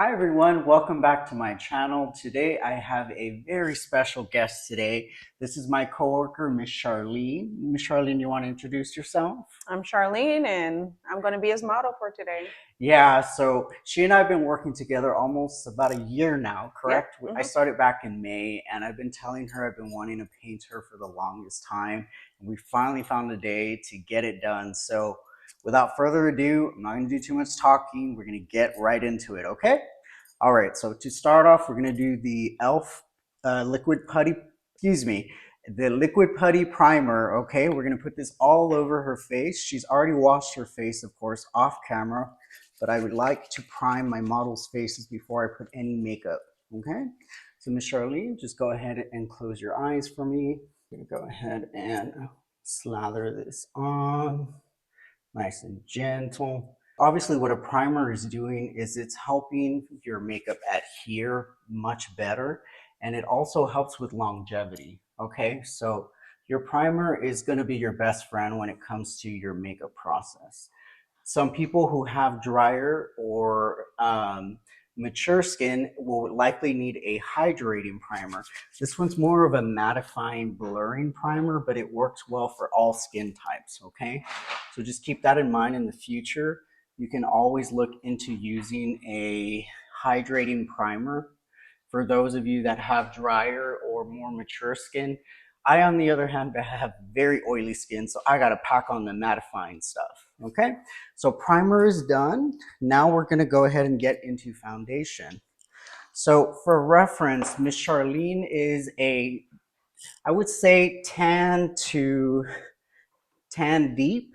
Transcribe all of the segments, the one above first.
Hi everyone, welcome back to my channel. Today I have a very special guest today. This is my coworker, Miss Charlene. Miss Charlene, you want to introduce yourself? I'm Charlene, and I'm going to be his model for today. Yeah, so she and I have been working together almost about a year now, Yep. correct? I started back in May, and I've been telling her I've been wanting to paint her for the longest time, and we finally found a day to get it done. So without further ado, I'm not going to do too much talking. We're going to get right into it, okay? All right, so to start off, we're going to do the e.l.f. Liquid Putty, the Liquid Putty Primer, okay? We're going to put this all over her face. She's already washed her face, of course, off camera, but I would like to prime my model's faces before I put any makeup, okay? So Miss Charlene, just go ahead and close your eyes for me. I'm gonna go ahead and slather this on, nice and gentle. Obviously what a primer is doing is it's helping your makeup adhere much better, and it also helps with longevity, okay? So your primer is gonna be your best friend when it comes to your makeup process. Some people who have drier or mature skin will likely need a hydrating primer. This one's more of a mattifying, blurring primer, but it works well for all skin types, okay? So just keep that in mind in the future. You can always look into using a hydrating primer for those of you that have drier or more mature skin. I, on the other hand, have very oily skin, so I gotta pack on the mattifying stuff, okay? So primer is done. Now we're gonna go ahead and get into foundation. So for reference, Miss Charlene is I would say tan to tan deep,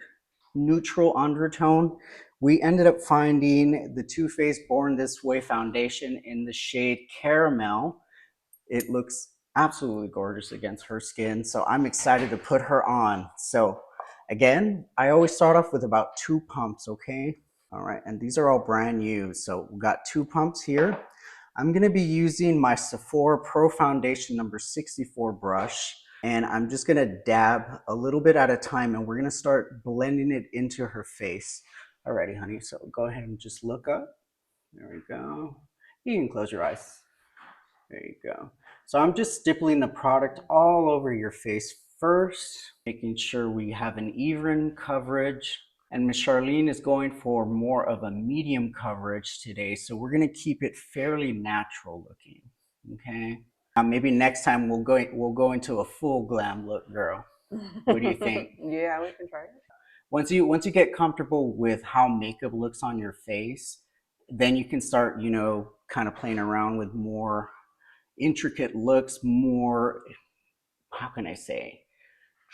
neutral undertone. We ended up finding the Too Faced Born This Way foundation in the shade Caramel. It looks absolutely gorgeous against her skin, so I'm excited to put her on. So again, I always start off with about 2 pumps, okay? All right, and these are all brand new. So we got 2 pumps here. I'm gonna be using my Sephora Pro Foundation number 64 brush, and I'm just gonna dab a little bit at a time, and we're gonna start blending it into her face. Alrighty, honey, so go ahead and just look up. There we go. You can close your eyes. There you go. So I'm just stippling the product all over your face first, making sure we have an even coverage. And Miss Charlene is going for more of a medium coverage today, so we're gonna keep it fairly natural looking, okay? Maybe next time we'll go into a full glam look, girl. What do you think? Yeah, we can try it. Once you get comfortable with how makeup looks on your face, then you can start, kind of playing around with more intricate looks, more, how can I say,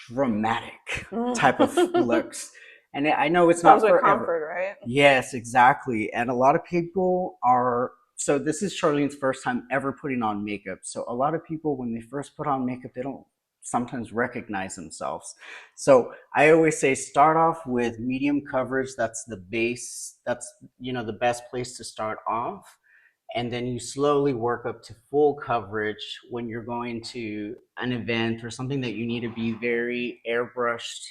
dramatic type of looks. And I know it's Comes not with forever. comfort, right? Yes, exactly. And a lot of people are, so this is Charlene's first time ever putting on makeup. So a lot of people, when they first put on makeup, they don't sometimes recognize themselves. So I always say start off with medium coverage. That's the base. That's, the best place to start off, and then you slowly work up to full coverage when you're going to an event or something that you need to be very airbrushed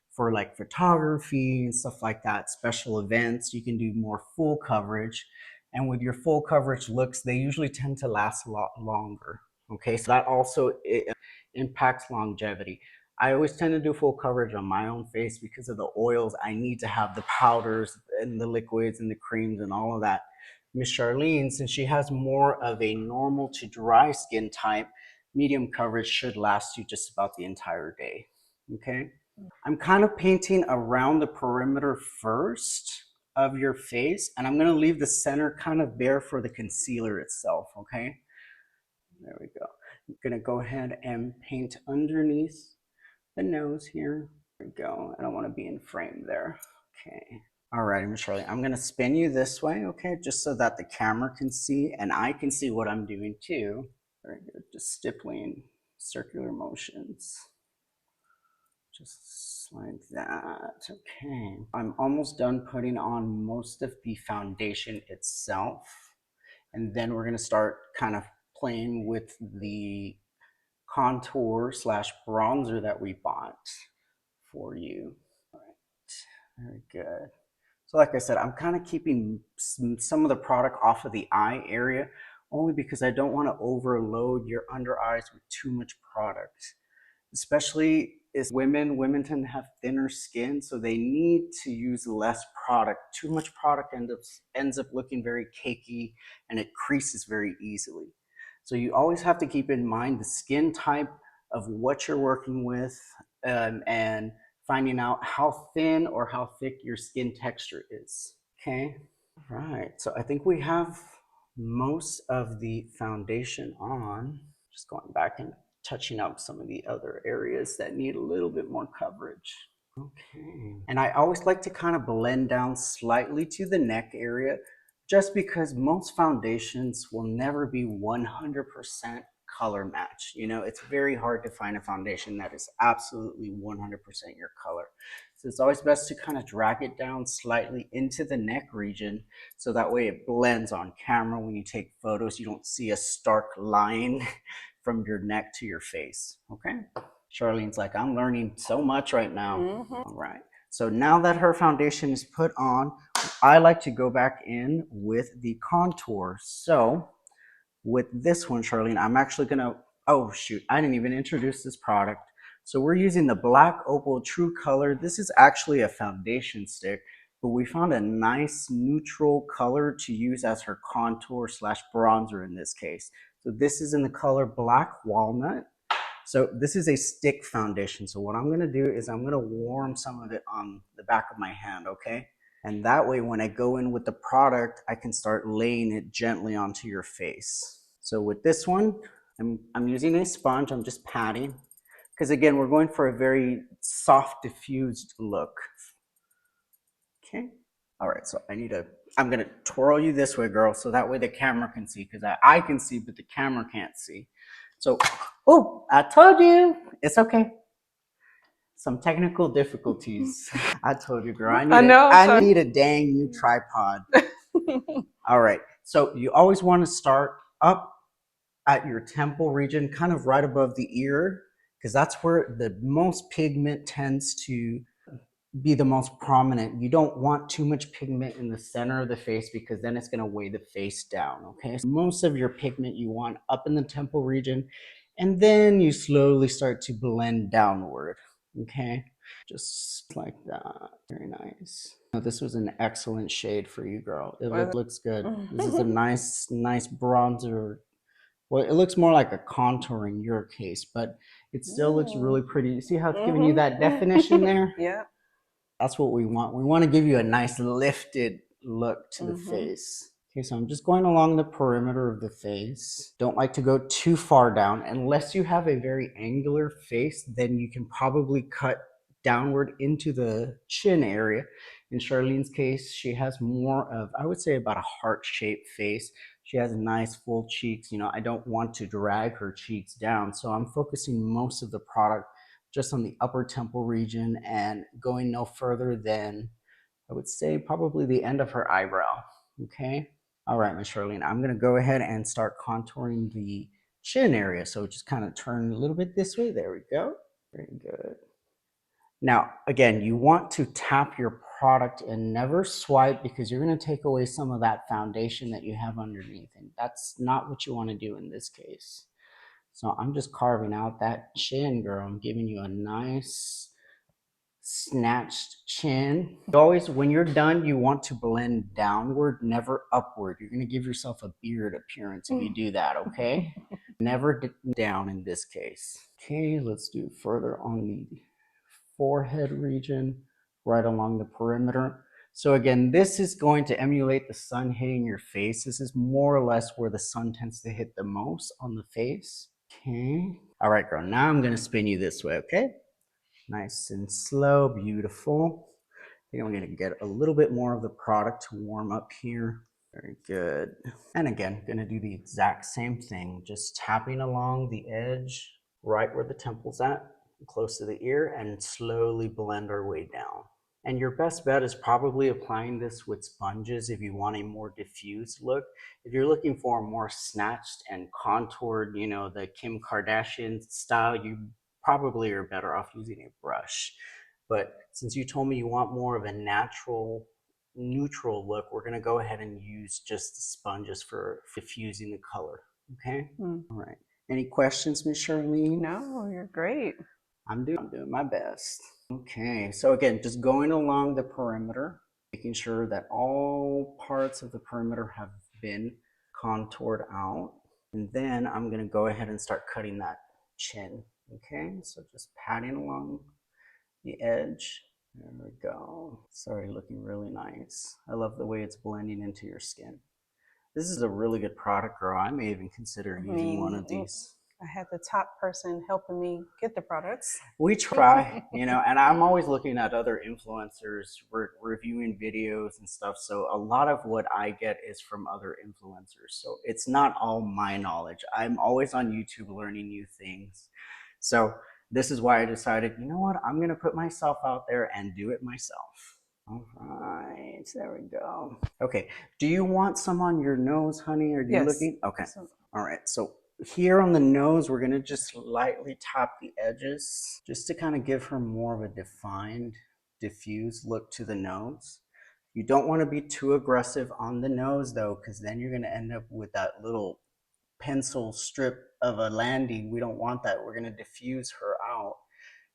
for, like photography and stuff like that. Special events, you can do more full coverage, and with your full coverage looks, they usually tend to last a lot longer. Okay, so that also impacts longevity. I always tend to do full coverage on my own face because of the oils. I need to have the powders and the liquids and the creams and all of that. Miss Charlene, since she has more of a normal to dry skin type, medium coverage should last you just about the entire day, okay? I'm kind of painting around the perimeter first of your face, and I'm gonna leave the center kind of bare for the concealer itself, okay? There we go. I'm gonna go ahead and paint underneath the nose here. There we go. I don't wanna be in frame there, okay. All right, Miss Shirley, I'm gonna spin you this way, okay, just so that the camera can see and I can see what I'm doing too. Very good, just stippling circular motions. Just like that, okay. I'm almost done putting on most of the foundation itself. And then we're gonna start kind of playing with the contour slash bronzer that we bought for you. All right, very good. So like I said, I'm kind of keeping some of the product off of the eye area only because I don't want to overload your under eyes with too much product. Especially as women tend to have thinner skin, so they need to use less product. Too much product ends up looking very cakey and it creases very easily. So you always have to keep in mind the skin type of what you're working with, and finding out how thin or how thick your skin texture is. Okay. Right. So I think we have most of the foundation on. Just going back and touching up some of the other areas that need a little bit more coverage. Okay. And I always like to kind of blend down slightly to the neck area just because most foundations will never be 100% color match. You know, it's very hard to find a foundation that is absolutely 100% your color. So it's always best to kind of drag it down slightly into the neck region so that way it blends on camera. When you take photos, you don't see a stark line from your neck to your face. Okay. Charlene's like, I'm learning so much right now. All right. So now that her foundation is put on, I like to go back in with the contour. So with this one, Charlene, I'm actually gonna, oh shoot, I didn't even introduce this product. So we're using the Black Opal True Color. This is actually a foundation stick, but we found a nice neutral color to use as her contour slash bronzer in this case. So this is in the color Black Walnut. So this is a stick foundation. So what I'm gonna do is I'm gonna warm some of it on the back of my hand, okay? And that way, when I go in with the product, I can start laying it gently onto your face. So with this one, I'm using a sponge, I'm just patting. Because again, we're going for a very soft, diffused look. Okay. All right, so I'm gonna twirl you this way, girl, so that way the camera can see, because I can see, but the camera can't see. So, oh, I told you, it's okay. Some technical difficulties. I told you, girl, I need a dang new tripod. All right, so you always want to start up at your temple region, kind of right above the ear, because that's where the most pigment tends to be the most prominent. You don't want too much pigment in the center of the face because then it's going to weigh the face down. Okay, so most of your pigment you want up in the temple region, and then you slowly start to blend downward. Okay, just like that. Very nice. This was an excellent shade for you, girl. It looks good. This is a nice bronzer. Well, it looks more like a contour in your case, but it still looks really pretty. You see how it's giving you that definition there? Yeah. That's what we want. We want to give you a nice lifted look to the face. Okay, so I'm just going along the perimeter of the face. Don't like to go too far down. Unless you have a very angular face, then you can probably cut downward into the chin area. In Charlene's case, she has more of, I would say, about a heart-shaped face. She has nice full cheeks. You know, I don't want to drag her cheeks down, so I'm focusing most of the product just on the upper temple region and going no further than, I would say, probably the end of her eyebrow. Okay. All right, Miss Charlene, I'm going to go ahead and start contouring the chin area. So just kind of turn a little bit this way. There we go. Very good. Now, again, you want to tap your product and never swipe because you're going to take away some of that foundation that you have underneath. And that's not what you want to do in this case. So I'm just carving out that chin, girl. I'm giving you a nice snatched chin. Always, when you're done, you want to blend downward, never upward. You're going to give yourself a beard appearance if you do that, okay? Never down in this case. Okay, let's do further on the forehead region, right along the perimeter. So again, this is going to emulate the sun hitting your face. This is more or less where the sun tends to hit the most on the face. Okay. All right, girl. Now I'm going to spin you this way, okay? Nice and slow, beautiful. I think I'm going to get a little bit more of the product to warm up here. Very good. And again, going to do the exact same thing, just tapping along the edge, right where the temple's at, close to the ear, and slowly blend our way down. And your best bet is probably applying this with sponges if you want a more diffused look. If you're looking for a more snatched and contoured, you know, the Kim Kardashian style, you probably are better off using a brush. But since you told me you want more of a natural neutral look, we're going to go ahead and use just the sponges for diffusing the color. Okay? All right. Any questions, Miss Charlene? No, you're great. I'm doing my best. Okay, so again, just going along the perimeter, making sure that all parts of the perimeter have been contoured out. And then I'm going to go ahead and start cutting that chin. Okay, so just patting along the edge. There we go. It's already looking really nice. I love the way it's blending into your skin. This is a really good product, girl. I may even consider using one of these. I had the top person helping me get the products. We try, you know, and I'm always looking at other influencers, reviewing videos and stuff. So a lot of what I get is from other influencers. So it's not all my knowledge. I'm always on YouTube learning new things. So this is why I decided, you know what, I'm going to put myself out there and do it myself. All right, there we go. Okay, do you want some on your nose, honey? Are you looking? Okay, all right, so here on the nose, we're going to just lightly tap the edges just to kind of give her more of a defined, diffused look to the nose. You don't want to be too aggressive on the nose though, because then you're going to end up with that little pencil strip of a landing. We don't want that. We're going to diffuse her out,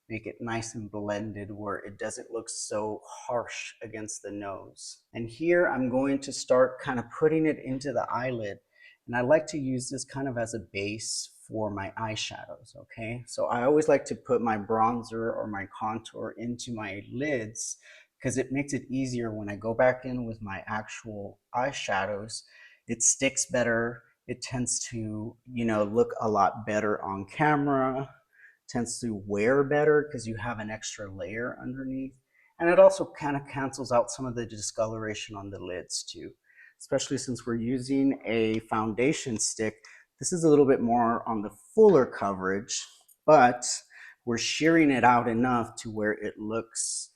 make it nice and blended where it doesn't look so harsh against the nose. And here I'm going to start kind of putting it into the eyelid. And I like to use this kind of as a base for my eyeshadows, okay? So I always like to put my bronzer or my contour into my lids because it makes it easier when I go back in with my actual eyeshadows. It sticks better. It tends to, you know, look a lot better on camera, tends to wear better because you have an extra layer underneath. And it also kind of cancels out some of the discoloration on the lids too, especially since we're using a foundation stick. This is a little bit more on the fuller coverage, but we're shearing it out enough to where it looks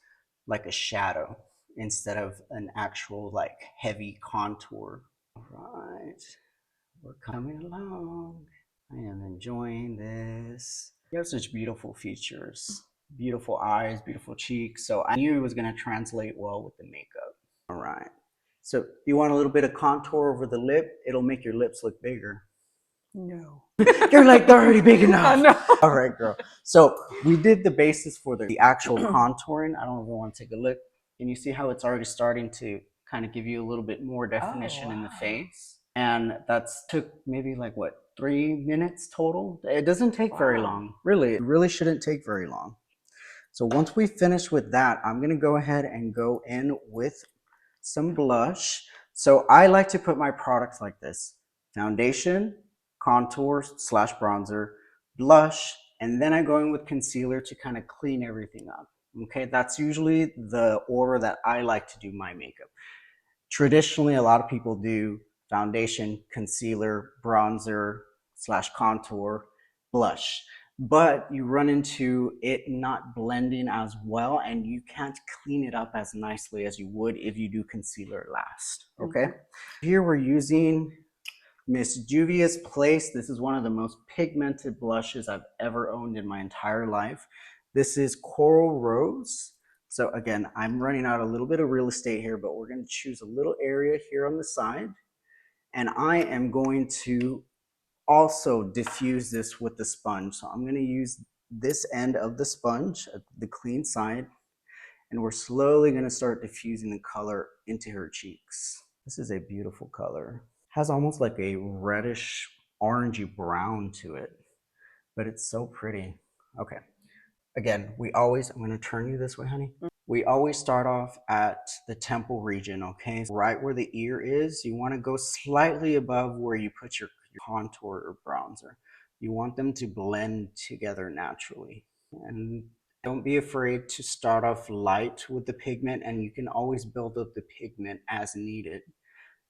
like a shadow instead of an actual like heavy contour. All right, we're coming along. I am enjoying this. You have such beautiful features, beautiful eyes, beautiful cheeks. So I knew it was going to translate well with the makeup. All right. So you want a little bit of contour over the lip? It'll make your lips look bigger. No. You're like, they're already big enough. I know. All right, girl. So we did the basis for the actual contouring. I don't know if you want to take a look. Can you see how it's already starting to kind of give you a little bit more definition in the face? And that's took maybe like what, 3 minutes total? It doesn't take very long. Really, it really shouldn't take very long. So once we finish with that, I'm gonna go ahead and go in with some blush. So I like to put my products like this: foundation, contour slash bronzer, blush, and then I go in with concealer to kind of clean everything up. Okay, that's usually the order that I like to do my makeup. Traditionally, a lot of people do foundation, concealer, bronzer slash contour, blush, but you run into it not blending as well and you can't clean it up as nicely as you would if you do concealer last. Okay, here we're using Miss Juvia's Place. This is one of the most pigmented blushes I've ever owned in my entire life. This is Coral Rose. So again, I'm running out a little bit of real estate here, but we're going to choose a little area here on the side. And I am going to also diffuse this with the sponge. So I'm going to use this end of the sponge, the clean side, and we're slowly going to start diffusing the color into her cheeks. This is a beautiful color. Has almost like a reddish orangey brown to it, but it's so pretty. Okay. Again, I'm going to turn you this way, honey. We always start off at the temple region, okay? Right where the ear is, you want to go slightly above where you put your contour or bronzer. You want them to blend together naturally. And don't be afraid to start off light with the pigment, and you can always build up the pigment as needed.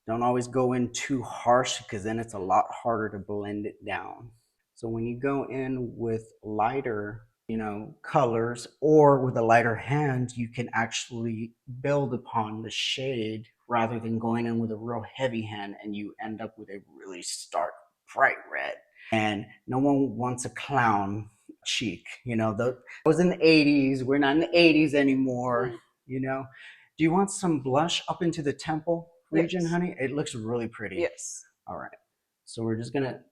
Don't always go in too harsh because then it's a lot harder to blend it down. So when you go in with lighter, you know, colors or with a lighter hand, you can actually build upon the shade rather than going in with a real heavy hand and you end up with a really stark, bright red. And no one wants a clown cheek. You know, that was in the 80s. We're not in the 80s anymore, you know. Do you want some blush up into the temple region, Yes. honey? It looks really pretty. Yes. All right. So we're just gonna,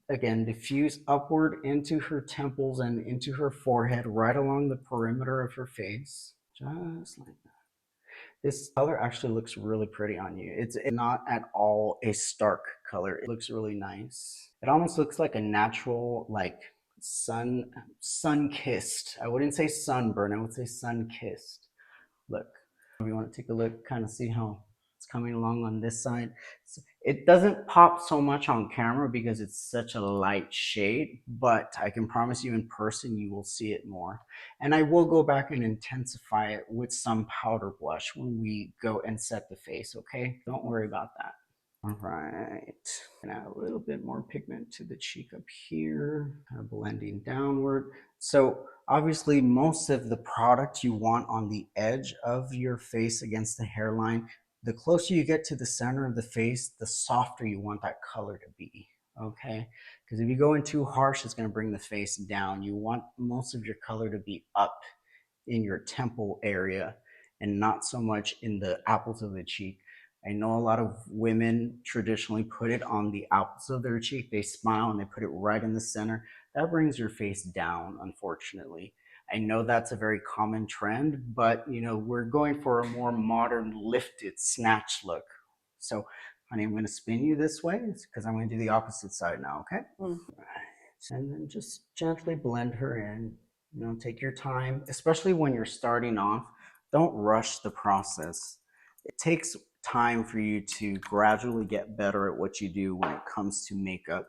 again, diffuse upward into her temples and into her forehead, right along the perimeter of her face. Just like that. This color actually looks really pretty on you. It's not at all a stark color. It looks really nice. It almost looks like a natural, like sun kissed. I wouldn't say sunburn. I would say sun kissed. Look, if you want to take a look, kind of see how it's coming along on this side. It doesn't pop so much on camera because it's such a light shade, but I can promise you in person you will see it more. And I will go back and intensify it with some powder blush when we go and set the face, okay? Don't worry about that. All right, and add a little bit more pigment to the cheek up here, kind of blending downward. So obviously most of the product you want on the edge of your face against the hairline. The closer you get to the center of the face, the softer you want that color to be, okay? Because if you go in too harsh, it's gonna bring the face down. You want most of your color to be up in your temple area and not so much in the apples of the cheek. I know a lot of women traditionally put it on the apples of their cheek. They smile and they put it right in the center. That brings your face down, unfortunately. I know that's a very common trend, but you know, we're going for a more modern, lifted, snatch look. So, honey, I'm going to spin you this way because I'm going to do the opposite side now, okay? Mm. And then just gently blend her in. You know, take your time, especially when you're starting off. Don't rush the process. It takes time for you to gradually get better at what you do when it comes to makeup.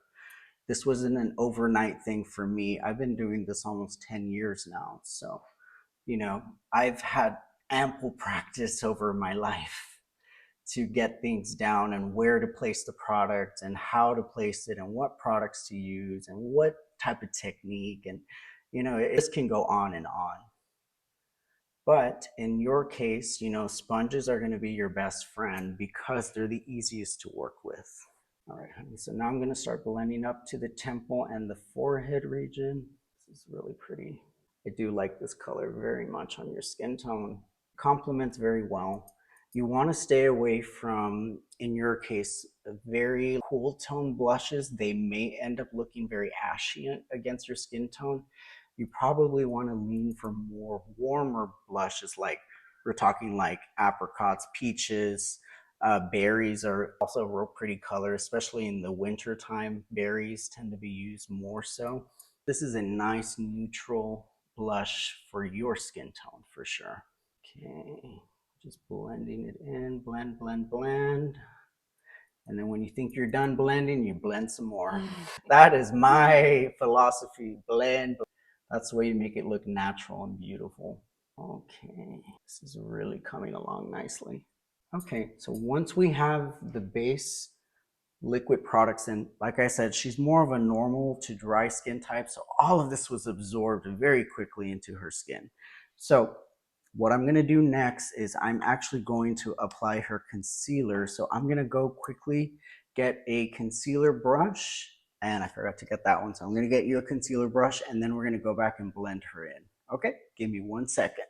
This wasn't an overnight thing for me. I've been doing this almost 10 years now. So, you know, I've had ample practice over my life to get things down and where to place the product and how to place it and what products to use and what type of technique. And, you know, it just can go on and on. But in your case, you know, sponges are going to be your best friend because they're the easiest to work with. All right, honey. So now I'm going to start blending up to the temple and the forehead region. This is really pretty. I do like this color very much on your skin tone. Complements very well. You want to stay away from, in your case, very cool tone blushes. They may end up looking very ashy against your skin tone. You probably want to lean for more warmer blushes, like we're talking like apricots, peaches, berries are also a real pretty color, especially in the winter time. Berries tend to be used more so. This is a nice neutral blush for your skin tone for sure. Okay, just blending it in, blend, blend, blend. And then when you think you're done blending, you blend some more. That is my philosophy, blend. That's the way you make it look natural and beautiful. Okay, this is really coming along nicely. Okay, so once we have the base liquid products in, like I said, she's more of a normal to dry skin type, so all of this was absorbed very quickly into her skin. So what I'm going to do next is I'm actually going to apply her concealer. So I'm going to go quickly get a concealer brush, and I forgot to get that one, so I'm going to get you a concealer brush and then we're going to go back and blend her in. Okay, give me 1 second.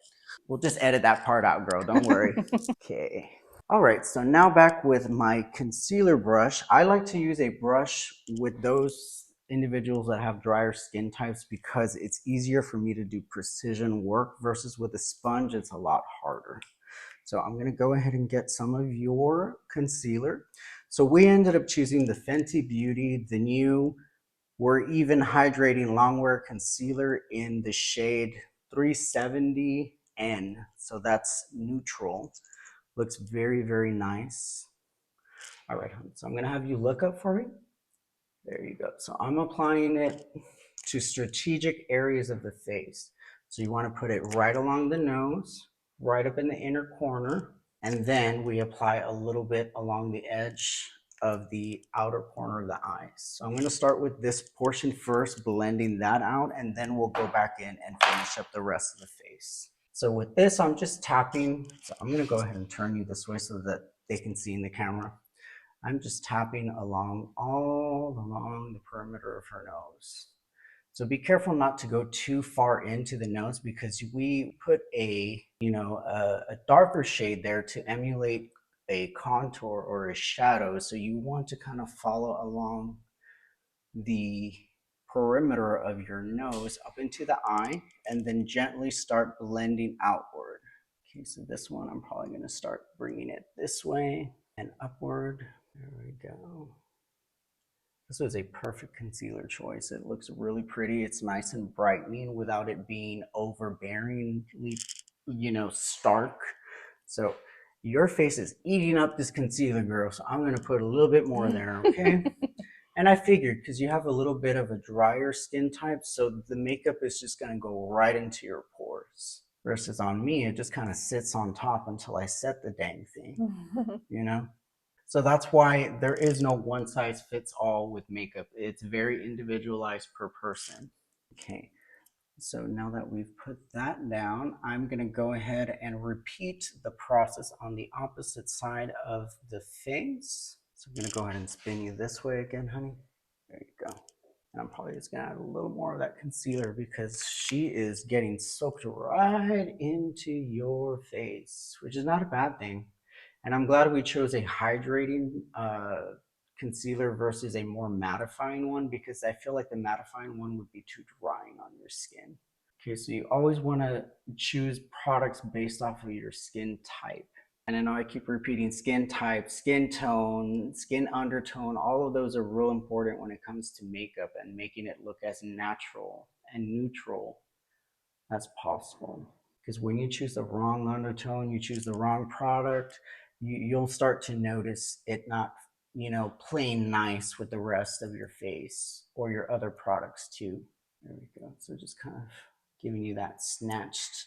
We'll just edit that part out, girl, don't worry. Okay. All right, so now back with my concealer brush. I like to use a brush with those individuals that have drier skin types because it's easier for me to do precision work versus with a sponge, it's a lot harder. So I'm gonna go ahead and get some of your concealer. So we ended up choosing the Fenty Beauty, the new We're Even Hydrating Longwear Concealer in the shade 370N. So that's neutral. Looks very, very nice. All right, honey. So I'm gonna have you look up for me. There you go. So I'm applying it to strategic areas of the face. So you want to put it right along the nose, right up in the inner corner, and then we apply a little bit along the edge of the outer corner of the eyes. So I'm going to start with this portion first, blending that out, and then we'll go back in and finish up the rest of the face. So with this, I'm just tapping. So I'm going to go ahead and turn you this way so that they can see in the camera. I'm just tapping along all along the perimeter of her nose. So be careful not to go too far into the nose because we put a darker shade there to emulate a contour or a shadow. So you want to kind of follow along the perimeter of your nose up into the eye and then gently start blending outward. Okay, so this one I'm probably going to start bringing it this way and upward. There we go. This was a perfect concealer choice. It looks really pretty. It's nice and brightening without it being overbearingly, stark. So your face is eating up this concealer, girl. So I'm going to put a little bit more there, okay? And I figured because you have a little bit of a drier skin type, so the makeup is just going to go right into your pores. Versus on me, it just kind of sits on top until I set the dang thing. So that's why there is no one size fits all with makeup. It's very individualized per person. Okay, so now that we've put that down, I'm gonna go ahead and repeat the process on the opposite side of the face. So I'm gonna go ahead and spin you this way again, honey. There you go. And I'm probably just gonna add a little more of that concealer because she is getting soaked right into your face, which is not a bad thing. And I'm glad we chose a hydrating concealer versus a more mattifying one because I feel like the mattifying one would be too drying on your skin. Okay, so you always want to choose products based off of your skin type. And I know I keep repeating skin type, skin tone, skin undertone. All of those are real important when it comes to makeup and making it look as natural and neutral as possible. Because when you choose the wrong undertone, you choose the wrong product, you'll start to notice it not, playing nice with the rest of your face or your other products too. There we go. So just kind of giving you that snatched,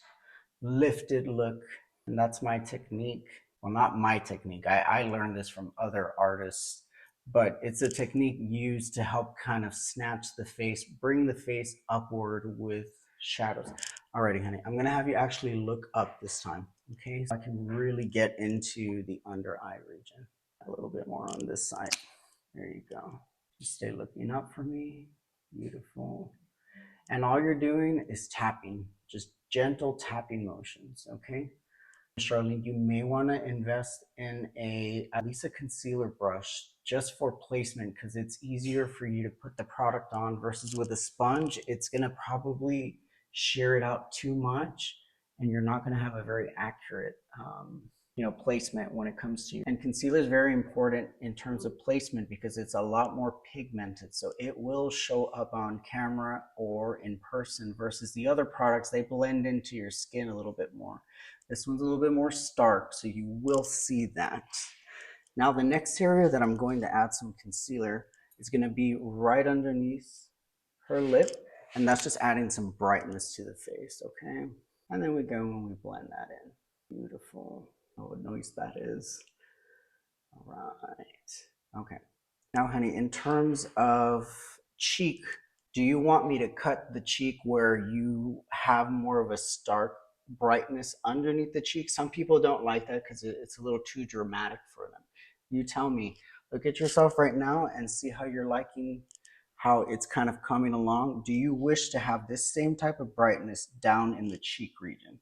lifted look. And that's my technique. Well, not my technique. I learned this from other artists, but it's a technique used to help kind of snatch the face, bring the face upward with shadows. Alrighty, honey, I'm gonna have you actually look up this time, okay? So I can really get into the under eye region. A little bit more on this side. There you go. Just stay looking up for me. Beautiful. And all you're doing is tapping, just gentle tapping motions, okay? Charlene, you may want to invest in at least a concealer brush just for placement because it's easier for you to put the product on versus with a sponge. It's going to probably shear it out too much and you're not going to have a very accurate placement when it comes to you. And concealer is very important in terms of placement because it's a lot more pigmented. So it will show up on camera or in person versus the other products, they blend into your skin a little bit more. This one's a little bit more stark, so you will see that. Now the next area that I'm going to add some concealer is going to be right underneath her lip, and that's just adding some brightness to the face, okay? And then we go and we blend that in. Beautiful. Oh, what noise that is. All right. Okay. Now, honey, in terms of cheek, do you want me to cut the cheek where you have more of a stark brightness underneath the cheek? Some people don't like that because it's a little too dramatic for them. You tell me. Look at yourself right now and see how you're liking how it's kind of coming along. Do you wish to have this same type of brightness down in the cheek region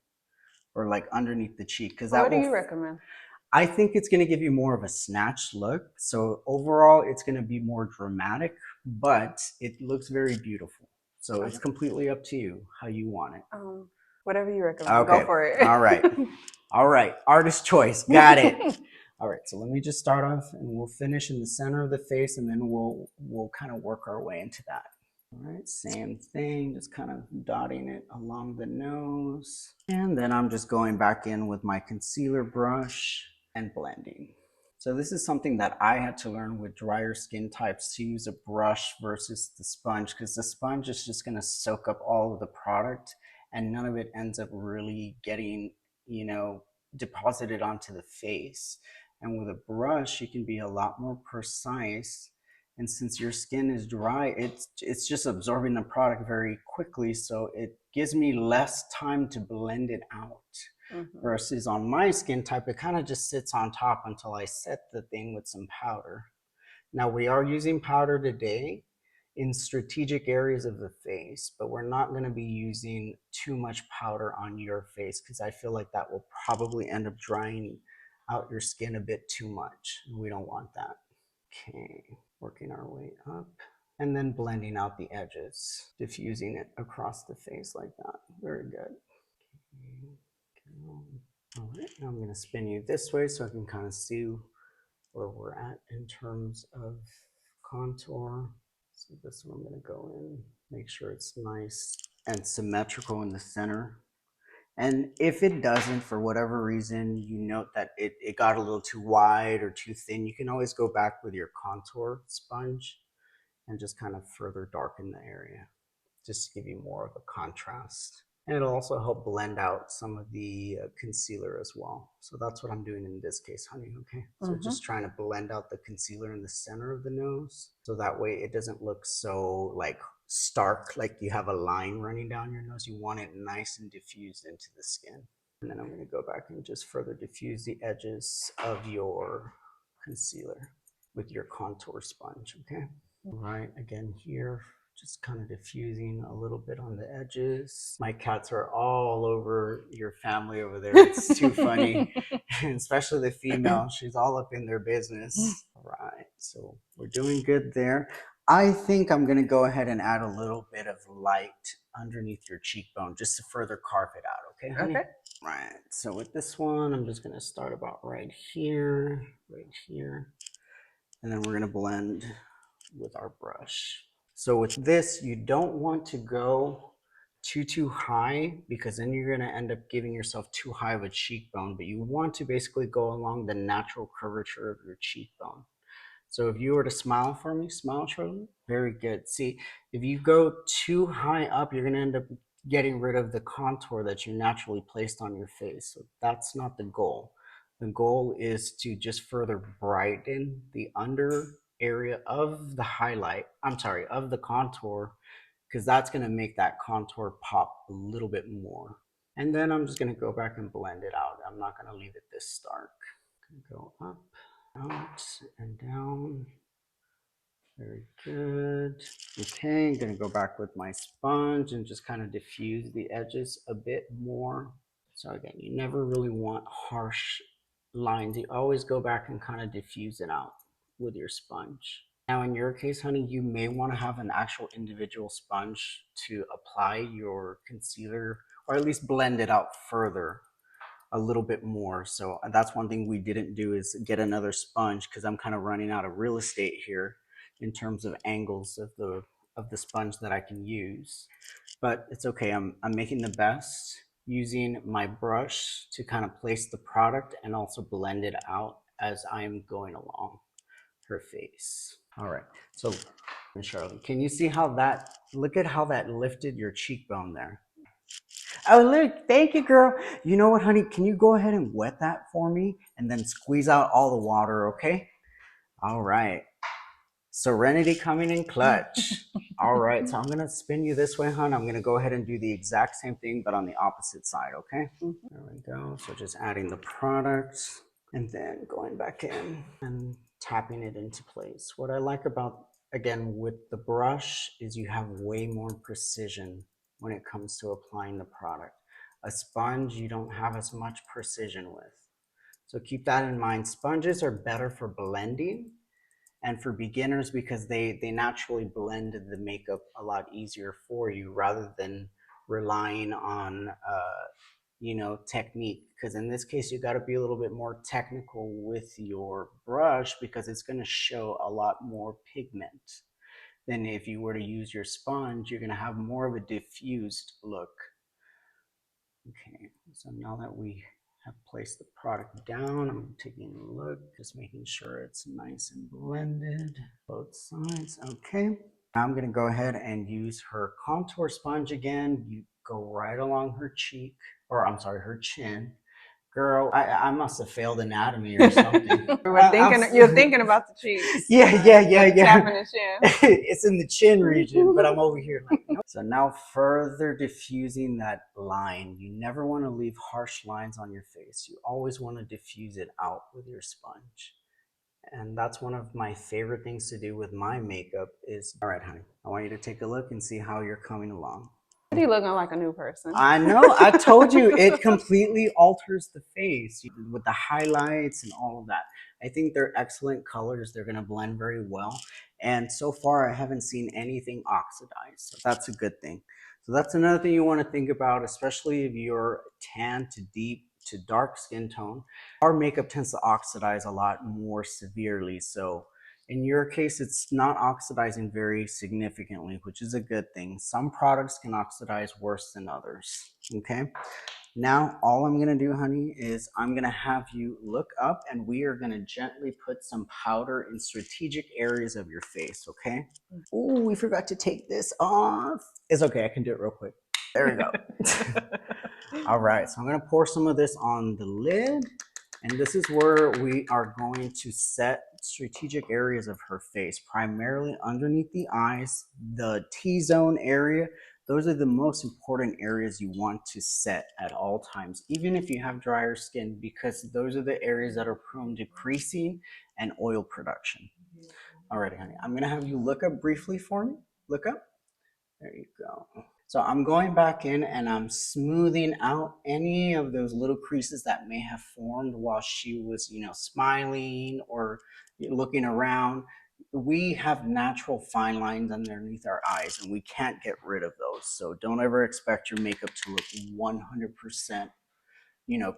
or like underneath the cheek? Because that What do you recommend? I think it's going to give you more of a snatched look. So overall, it's going to be more dramatic, but it looks very beautiful. So it's completely up to you how you want it. Whatever you recommend. Okay. Go for it. All right. All right. Artist choice. Got it. All right. So let me just start off and we'll finish in the center of the face and then we'll kind of work our way into that. All right, same thing, just kind of dotting it along the nose. And then I'm just going back in with my concealer brush and blending. So this is something that I had to learn with drier skin types to use a brush versus the sponge because the sponge is just going to soak up all of the product and none of it ends up really getting, deposited onto the face. And with a brush, you can be a lot more precise. And since your skin is dry, it's just absorbing the product very quickly. So it gives me less time to blend it out. Mm-hmm. Versus on my skin type, it kind of just sits on top until I set the thing with some powder. Now we are using powder today. in strategic areas of the face, but we're not going to be using too much powder on your face because I feel like that will probably end up drying out your skin a bit too much. We don't want that. Okay, working our way up and then blending out the edges, diffusing it across the face like that. Very good. All right, now I'm going to spin you this way so I can kind of see where we're at in terms of contour. So this one I'm going to go in, make sure it's nice and symmetrical in the center. And if it doesn't, for whatever reason, you note that it got a little too wide or too thin, you can always go back with your contour sponge and just kind of further darken the area, just to give you more of a contrast. And it'll also help blend out some of the concealer as well. So that's what I'm doing in this case, honey, okay? So just trying to blend out the concealer in the center of the nose, so that way it doesn't look so like stark, like you have a line running down your nose. You want it nice and diffused into the skin. And then I'm gonna go back and just further diffuse the edges of your concealer with your contour sponge, okay? Right, again here, just kind of diffusing a little bit on the edges. My cats are all over your family over there. It's too funny, especially the female. She's all up in their business. All right, so we're doing good there. I think I'm gonna go ahead and add a little bit of light underneath your cheekbone just to further carve it out, okay, honey? Okay. Right, so with this one, I'm just gonna start about right here, and then we're gonna blend with our brush. So with this, you don't want to go too high because then you're going to end up giving yourself too high of a cheekbone, but you want to basically go along the natural curvature of your cheekbone. So if you were to smile for me, smile, Charleen. Very good. See, if you go too high up, you're going to end up getting rid of the contour that you naturally placed on your face. So that's not the goal. The goal is to just further brighten the under area of the highlight, of the contour, because that's going to make that contour pop a little bit more. And then I'm just going to go back and blend it out. I'm not going to leave it this stark. Go up, out, and down. Very good. Okay, I'm gonna go back with my sponge and just kind of diffuse the edges a bit more. So again, you never really want harsh lines. You always go back and kind of diffuse it out with your sponge. Now in your case, honey, you may want to have an actual individual sponge to apply your concealer, or at least blend it out further a little bit more. So that's one thing we didn't do, is get another sponge, because I'm kind of running out of real estate here in terms of angles of the sponge that I can use. But it's okay. I'm making the best using my brush to kind of place the product and also blend it out as I'm going along her face. All right. So Charlotte, can you see how that, look at how that lifted your cheekbone there? Oh, look, thank you, girl. You know what, honey? Can you go ahead and wet that for me and then squeeze out all the water, okay? All right. Serenity coming in clutch. All right, so I'm gonna spin you this way, hon. I'm gonna go ahead and do the exact same thing, but on the opposite side, okay? There we go. So just adding the product and then going back in and tapping it into place. What I like about, again, with the brush is you have way more precision when it comes to applying the product. A sponge, you don't have as much precision with. So keep that in mind. Sponges are better for blending and for beginners because they naturally blend the makeup a lot easier for you rather than relying on technique, because in this case you got to be a little bit more technical with your brush because it's going to show a lot more pigment than if you were to use your sponge. You're going to have more of a diffused look. Okay, so now that we have placed the product down, I'm taking a look, just making sure it's nice and blended, both sides. Okay, now I'm gonna go ahead and use her contour sponge again. You go right along her cheek, or I'm sorry, her chin. Girl, I must have failed anatomy or something. You're thinking about the cheeks. Yeah. Tapping the chin. It's in the chin region, but I'm over here like, nope. So now further diffusing that line. You never want to leave harsh lines on your face. You always want to diffuse it out with your sponge. And that's one of my favorite things to do with my makeup is, all right, honey, I want you to take a look and see how you're coming along. You looking like a new person. I know, I told you, it completely alters the face with the highlights and all of that. I think they're excellent colors. They're going to blend very well. And so far, I haven't seen anything oxidized. So that's a good thing. So that's another thing you want to think about, especially if you're tan to deep to dark skin tone. Our makeup tends to oxidize a lot more severely. So in your case, it's not oxidizing very significantly, which is a good thing. Some products can oxidize worse than others, okay? Now, all I'm gonna do, honey, is I'm gonna have you look up and we are gonna gently put some powder in strategic areas of your face, okay? Oh, we forgot to take this off. It's okay, I can do it real quick. There we go. All right, so I'm gonna pour some of this on the lid, and this is where we are going to set strategic areas of her face, primarily underneath the eyes, the T-zone area. Those are the most important areas you want to set at all times, even if you have drier skin, because those are the areas that are prone to creasing and oil production. All right, honey, I'm gonna have you look up briefly for me. Look up. There you go. So I'm going back in and I'm smoothing out any of those little creases that may have formed while she was, smiling or looking around. We have natural fine lines underneath our eyes and we can't get rid of those. So don't ever expect your makeup to look 100%,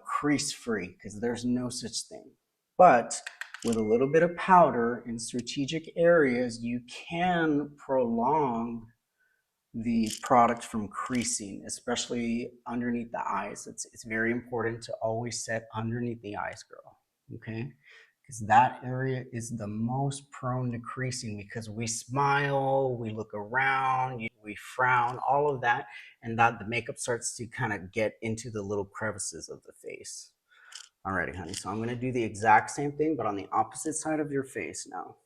crease free, because there's no such thing. But with a little bit of powder in strategic areas, you can prolong the product from creasing, especially underneath the eyes. It's very important to always set underneath the eyes, girl, okay? Because that area is the most prone to creasing, because we smile, we look around, we frown, all of that, and that the makeup starts to kind of get into the little crevices of the face. Alrighty, honey, so I'm gonna do the exact same thing, but on the opposite side of your face now.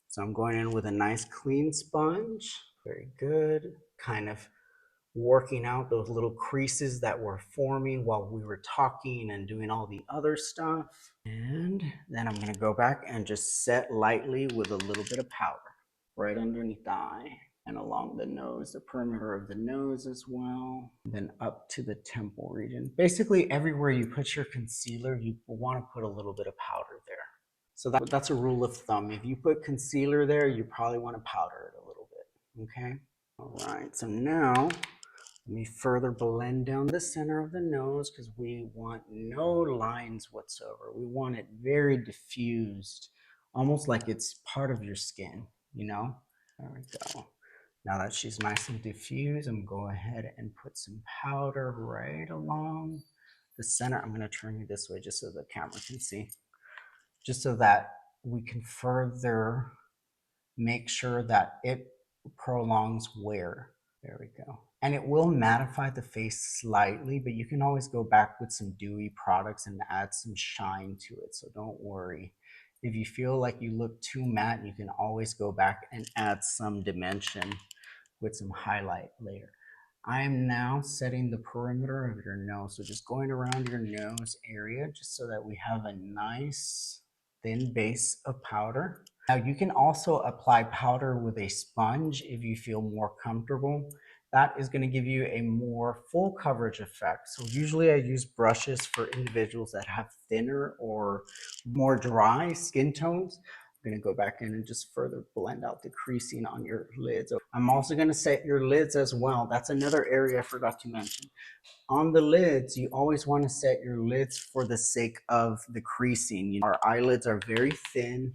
So I'm going in with a nice clean sponge. Very good. Kind of working out those little creases that were forming while we were talking and doing all the other stuff. And then I'm going to go back and just set lightly with a little bit of powder right underneath the eye and along the nose, the perimeter of the nose as well. And then up to the temple region. Basically, everywhere you put your concealer, you want to put a little bit of powder there. So that's a rule of thumb. If you put concealer there, you probably want to powder it a little bit, okay? All right, so now let me further blend down the center of the nose because we want no lines whatsoever. We want it very diffused, almost like it's part of your skin, you know? There we go. Now that she's nice and diffused, I'm going to go ahead and put some powder right along the center. I'm going to turn you this way just so the camera can see, just so that we can further make sure that it prolongs wear. There we go. And it will mattify the face slightly, but you can always go back with some dewy products and add some shine to it, so don't worry. If you feel like you look too matte, you can always go back and add some dimension with some highlight later. I am now setting the perimeter of your nose, so just going around your nose area just so that we have a nice thin base of powder. Now you can also apply powder with a sponge if you feel more comfortable. That is going to give you a more full coverage effect. So usually I use brushes for individuals that have thinner or more dry skin tones. I'm going to go back in and just further blend out the creasing on your lids. I'm also going to set your lids as well. That's another area I forgot to mention. On the lids, you always want to set your lids for the sake of the creasing. Our eyelids are very thin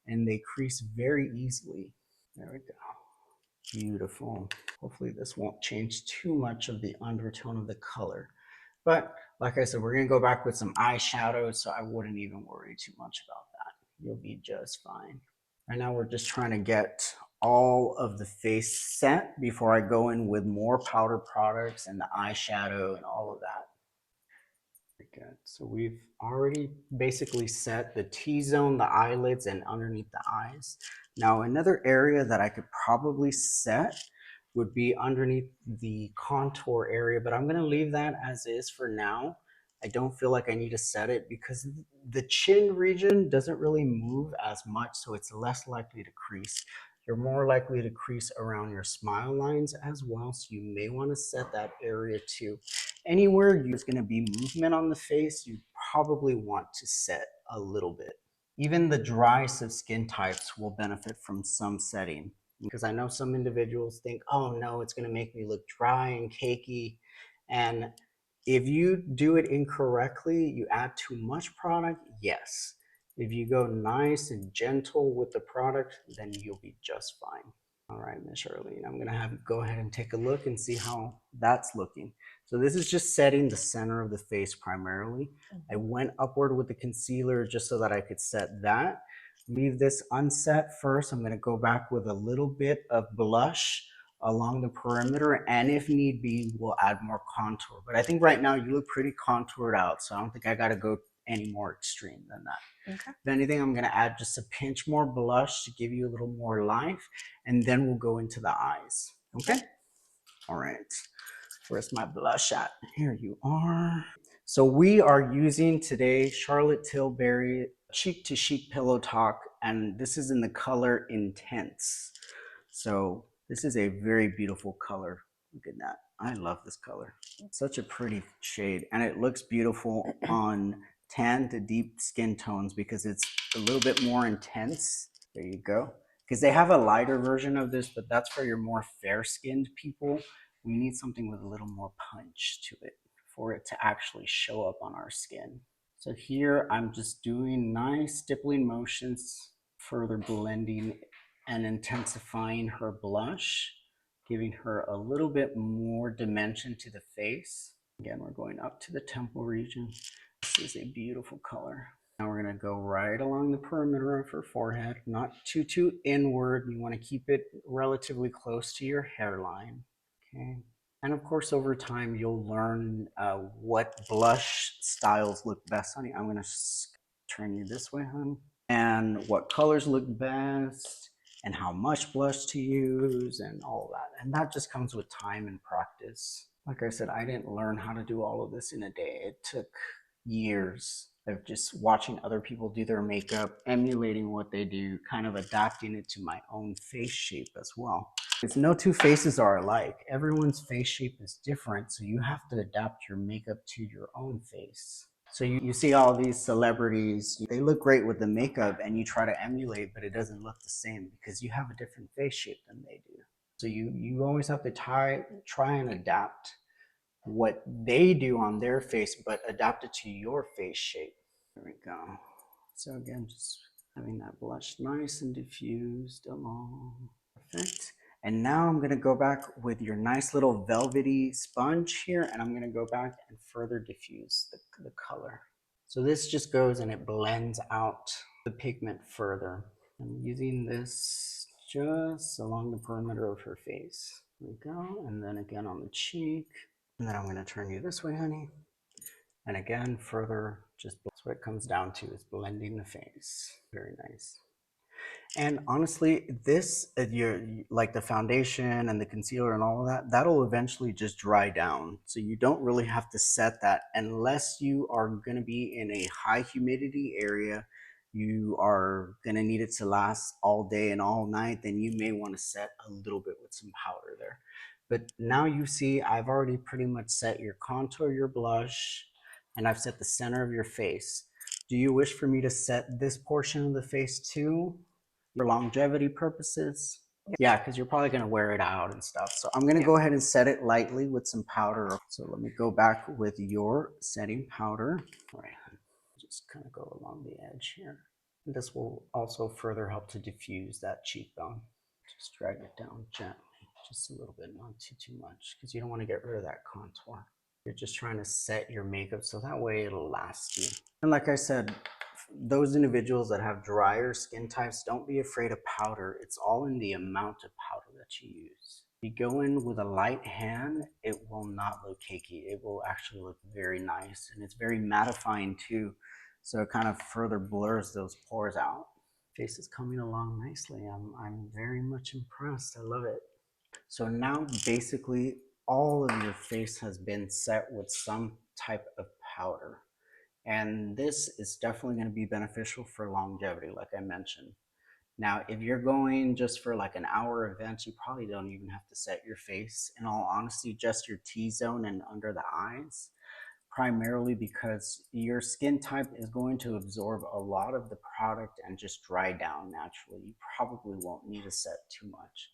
and they crease very easily. There we go. Beautiful. Hopefully this won't change too much of the undertone of the color. But like I said, we're going to go back with some eyeshadow, so I wouldn't even worry too much about that. You'll be just fine. Right now we're just trying to get all of the face set before I go in with more powder products and the eyeshadow and all of that. Good. So we've already basically set the T-zone, the eyelids, and underneath the eyes. Now another area that I could probably set would be underneath the contour area, but I'm going to leave that as is for now. I don't feel like I need to set it because the chin region doesn't really move as much, so it's less likely to crease. You're more likely to crease around your smile lines as well, so you may want to set that area too. Anywhere there's going to be movement on the face, you probably want to set a little bit. Even the driest of skin types will benefit from some setting, because I know some individuals think, oh no, it's going to make me look dry and cakey. And if you do it incorrectly, you add too much product, yes. If you go nice and gentle with the product, then you'll be just fine. All right, Miss Charleen, I'm gonna have you go ahead and take a look and see how that's looking. So this is just setting the center of the face primarily. I went upward with the concealer just so that I could set that. Leave this unset first. I'm gonna go back with a little bit of blush along the perimeter, and if need be, we'll add more contour. But I think right now you look pretty contoured out, so I don't think I gotta go any more extreme than that. Okay. If anything, I'm gonna add just a pinch more blush to give you a little more life, and then we'll go into the eyes. Okay? All right. Where's my blush at? Here you are. So we are using today Charlotte Tilbury Cheek to Chic Pillow Talk, and this is in the color Intense. So this is a very beautiful color. Look at that. I love this color. Such a pretty shade, and it looks beautiful on tan to deep skin tones because it's a little bit more intense. There you go. Because they have a lighter version of this, but that's for your more fair-skinned people. We need something with a little more punch to it for it to actually show up on our skin. So here I'm just doing nice stippling motions, further blending and intensifying her blush, giving her a little bit more dimension to the face. Again, we're going up to the temple region. This is a beautiful color. Now we're going to go right along the perimeter of her forehead, not too inward. You want to keep it relatively close to your hairline. Okay. And of course, over time, you'll learn what blush styles look best on you. I'm going to turn you this way, hon. And what colors look best, and how much blush to use, and all that. And that just comes with time and practice. Like I said, I didn't learn how to do all of this in a day. It took years of just watching other people do their makeup, emulating what they do, kind of adapting it to my own face shape as well. Because no two faces are alike. Everyone's face shape is different, so you have to adapt your makeup to your own face. So you see all these celebrities, they look great with the makeup and you try to emulate, but it doesn't look the same because you have a different face shape than they do. So you always have to try and adapt what they do on their face, but adapt it to your face shape. There we go. So again, just having that blush nice and diffused along. Perfect. And now I'm gonna go back with your nice little velvety sponge here, and I'm gonna go back and further diffuse the color. So this just goes and it blends out the pigment further. I'm using this just along the perimeter of her face. There we go, and then again on the cheek. And then I'm gonna turn you this way, honey. And again, further, just that's what it comes down to, is blending the face. Very nice. And honestly, this, like the foundation and the concealer and all of that, that'll eventually just dry down. So you don't really have to set that unless you are going to be in a high humidity area. You are going to need it to last all day and all night. Then you may want to set a little bit with some powder there. But now you see, I've already pretty much set your contour, your blush, and I've set the center of your face. Do you wish for me to set this portion of the face too? For longevity purposes. Yeah, because you're probably going to wear it out and stuff. So I'm going to go ahead and set it lightly with some powder. So let me go back with your setting powder. All right, just kind of go along the edge here. And this will also further help to diffuse that cheekbone. Just drag it down gently, just a little bit, not too much, because you don't want to get rid of that contour. You're just trying to set your makeup so that way it'll last you. And like I said, those individuals that have drier skin types, don't be afraid of powder. It's all in the amount of powder that you use. If you go in with a light hand, it will not look cakey. It will actually look very nice, and it's very mattifying too. So it kind of further blurs those pores out. Face is coming along nicely. I'm very much impressed. I love it. So now basically all of your face has been set with some type of powder. And this is definitely going to be beneficial for longevity, like I mentioned. Now, if you're going just for like an hour event, you probably don't even have to set your face. In all honesty, just your T-zone and under the eyes, primarily because your skin type is going to absorb a lot of the product and just dry down naturally. You probably won't need to set too much.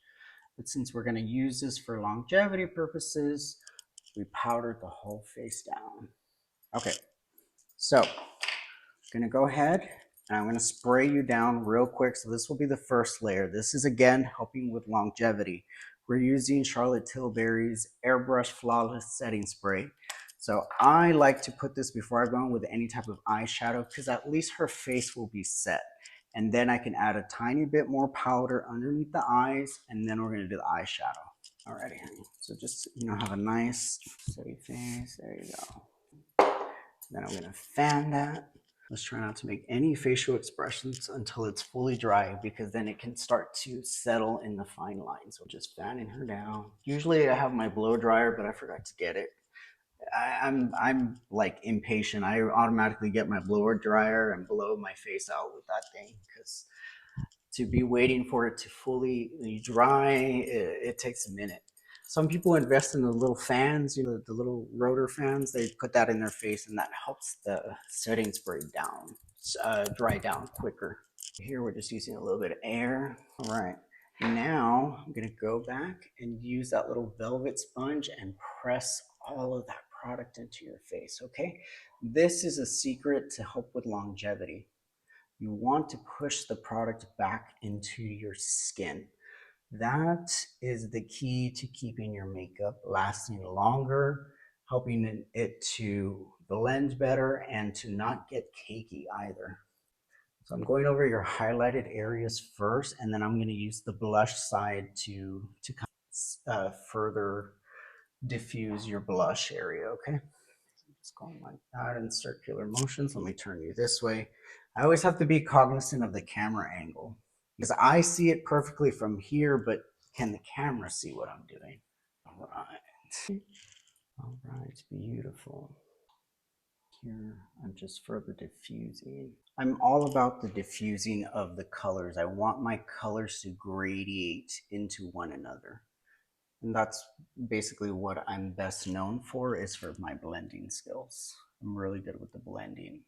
But since we're going to use this for longevity purposes, we powdered the whole face down. Okay, so I'm gonna go ahead and I'm gonna spray you down real quick. So this will be the first layer. This is again helping with longevity. We're using Charlotte Tilbury's Airbrush Flawless Setting Spray. So I like to put this before I go in with any type of eyeshadow because at least her face will be set. And then I can add a tiny bit more powder underneath the eyes, and then we're gonna do the eyeshadow. Alrighty, so just have a nice steady face. There you go. Then I'm gonna fan that. Let's try not to make any facial expressions until it's fully dry because then it can start to settle in the fine lines. So just fanning her down. Usually I have my blow dryer, but I forgot to get it. I'm like impatient. I automatically get my blower dryer and blow my face out with that thing because to be waiting for it to fully dry, it takes a minute. Some people invest in the little fans, the little rotor fans. They put that in their face, and that helps the setting spray down, dry down quicker. Here we're just using a little bit of air. All right, now I'm gonna go back and use that little velvet sponge and press all of that product into your face, okay? This is a secret to help with longevity. You want to push the product back into your skin. That is the key to keeping your makeup lasting longer, helping it to blend better and to not get cakey either. So I'm going over your highlighted areas first, and then I'm going to use the blush side to further diffuse your blush area, okay? Just going like that in circular motions. Let me turn you this way. I always have to be cognizant of the camera angle because I see it perfectly from here, but can the camera see what I'm doing? All right. All right, beautiful. Here, I'm just further diffusing. I'm all about the diffusing of the colors. I want my colors to gradiate into one another. And that's basically what I'm best known for, is for my blending skills. I'm really good with the blending.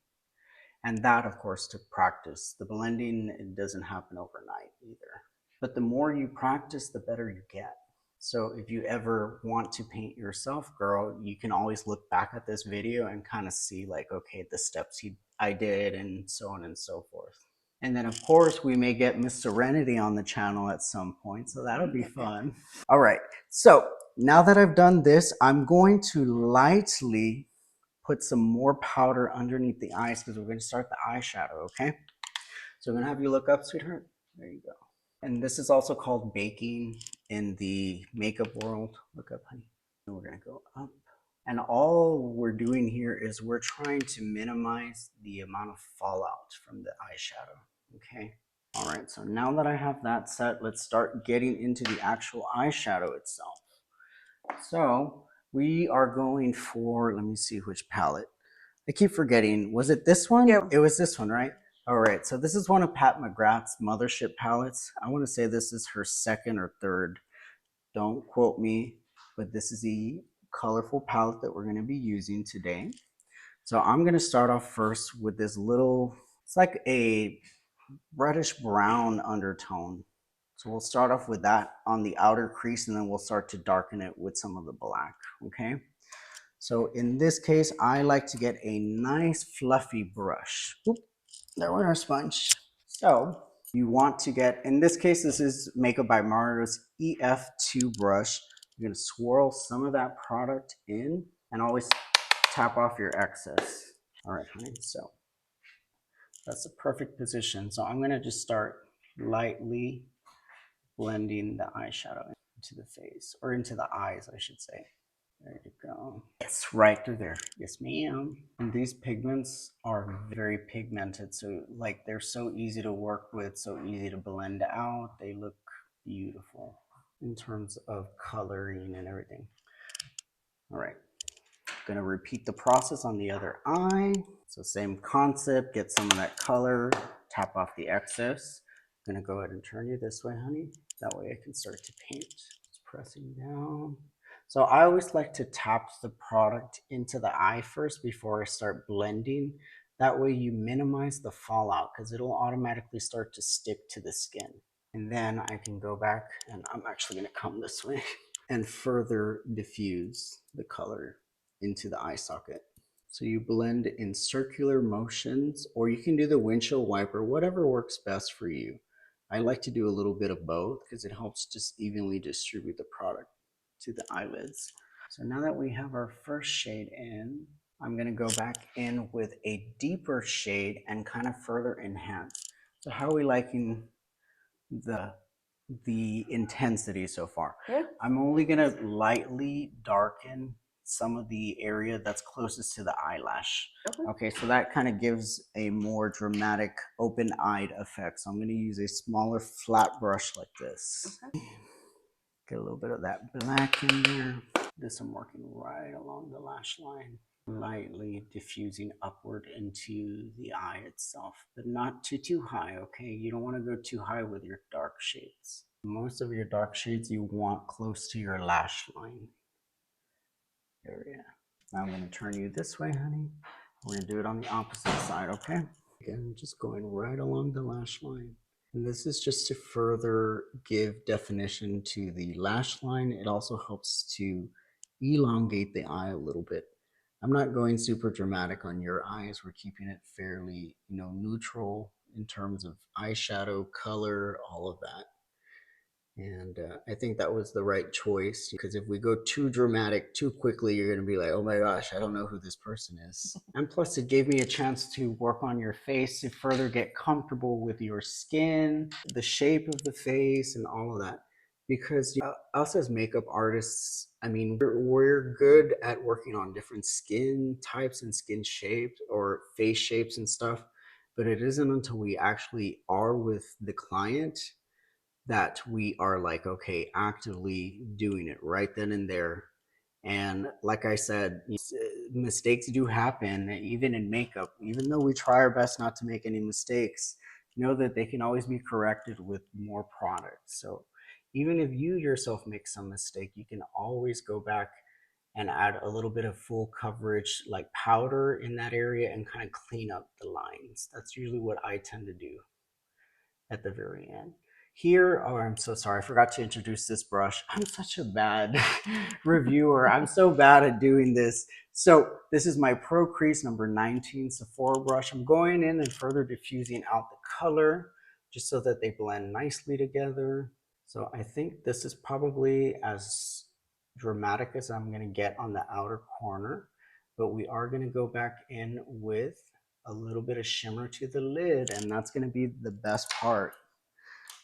And that, of course, took practice. The blending, it doesn't happen overnight either. But the more you practice, the better you get. So if you ever want to paint yourself, girl, you can always look back at this video and kind of see like, okay, the steps I did and so on and so forth. And then of course we may get Miss Serenity on the channel at some point, so that'll be fun. All right, so now that I've done this, I'm going to lightly put some more powder underneath the eyes because we're going to start the eyeshadow, okay? So I'm going to have you look up, sweetheart. There you go. And this is also called baking in the makeup world. Look up, honey. And we're going to go up. And all we're doing here is we're trying to minimize the amount of fallout from the eyeshadow, okay? All right, so now that I have that set, let's start getting into the actual eyeshadow itself. So we are going for, let me see which palette. I keep forgetting, was it this one? Yeah. It was this one, right? All right, so this is one of Pat McGrath's Mothership palettes. I want to say this is her second or third. Don't quote me, but this is the colorful palette that we're going to be using today. So I'm going to start off first with this little, it's like a reddish brown undertone. So we'll start off with that on the outer crease, and then we'll start to darken it with some of the black, okay? So in this case, I like to get a nice fluffy brush. Oop, there went our sponge. So you want to get, in this case, this is Makeup by Mario's EF2 brush. You're gonna swirl some of that product in and always tap off your excess. All right, honey, so that's the perfect position. So I'm gonna just start lightly blending the eyeshadow into the face, or into the eyes, I should say. There you go. Yes, right through there. Yes, ma'am. And these pigments are very pigmented, so like they're so easy to work with, so easy to blend out. They look beautiful in terms of coloring and everything. All right. Gonna repeat the process on the other eye. So same concept, get some of that color, tap off the excess. I'm gonna go ahead and turn you this way, honey. That way I can start to paint. Just pressing down. So I always like to tap the product into the eye first before I start blending. That way you minimize the fallout because it'll automatically start to stick to the skin. And then I can go back, and I'm actually gonna come this way and further diffuse the color into the eye socket. So you blend in circular motions, or you can do the windshield wiper, whatever works best for you. I like to do a little bit of both because it helps just evenly distribute the product to the eyelids. So now that we have our first shade in, I'm gonna go back in with a deeper shade and kind of further enhance. So how are we liking the intensity so far? Yeah. I'm only gonna lightly darken some of the area that's closest to the eyelash. Okay, so that kind of gives a more dramatic open-eyed effect. So I'm gonna use a smaller flat brush like this. Okay. Get a little bit of that black in there. This I'm working right along the lash line, lightly diffusing upward into the eye itself, but not too high, okay? You don't want to go too high with your dark shades. Most of your dark shades you want close to your lash line area. Now I'm going to turn you this way, honey. We're going to do it on the opposite side, okay? Again, just going right along the lash line. And this is just to further give definition to the lash line. It also helps to elongate the eye a little bit. I'm not going super dramatic on your eyes. We're keeping it fairly, neutral in terms of eyeshadow, color, all of that. And I think that was the right choice because if we go too dramatic too quickly, you're going to be like, oh my gosh, I don't know who this person is. And plus, it gave me a chance to work on your face to further get comfortable with your skin, the shape of the face, and all of that. Because us as makeup artists, I mean, we're good at working on different skin types and skin shapes or face shapes and stuff. But it isn't until we actually are with the client that we are like, okay, actively doing it right then and there. And like I said, mistakes do happen, even in makeup. Even though we try our best not to make any mistakes, know that they can always be corrected with more products. So even if you yourself make some mistake, you can always go back and add a little bit of full coverage like powder in that area and kind of clean up the lines. That's usually what I tend to do at the very end. Here, oh, I'm so sorry, I forgot to introduce this brush. I'm such a bad reviewer. I'm so bad at doing this. So this is my Pro Crease number 19 Sephora brush. I'm going in and further diffusing out the color just so that they blend nicely together. So I think this is probably as dramatic as I'm gonna get on the outer corner, but we are gonna go back in with a little bit of shimmer to the lid, and that's going to be the best part.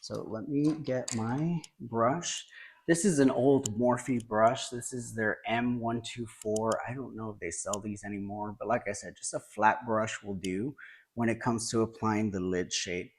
So let me get my brush. This is an old Morphe brush. This is their M124. I don't know if they sell these anymore, but like I said, just a flat brush will do when it comes to applying the lid shade.